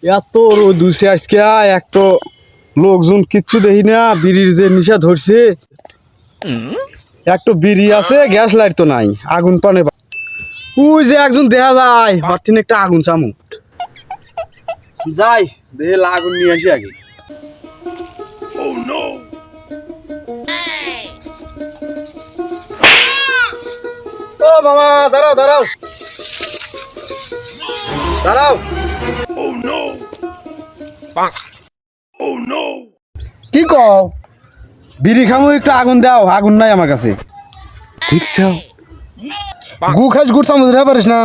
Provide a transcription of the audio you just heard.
এত রোদ উঠছে আজকে একটা লোকজন কিচ্ছু দেখি না বিড়ির যে নিশা ধরছে একটা বিড়ি আছে গ্যাস লাইট তো নাই আগুন পানে ওই যে একজন দেখা যায় হঠাৎ একটা আগুন চামু যাই দেখে আগুন নিয়ে আসি আগে ও মামা দাঁড়াও দাঁড়াও দাঁড়াও কি কও বিড়ি খামু একটু আগুন দাও আগুন নাই আমার কাছে ঠিক আছে গু খাস গুড় চামচ ধরে পারিস না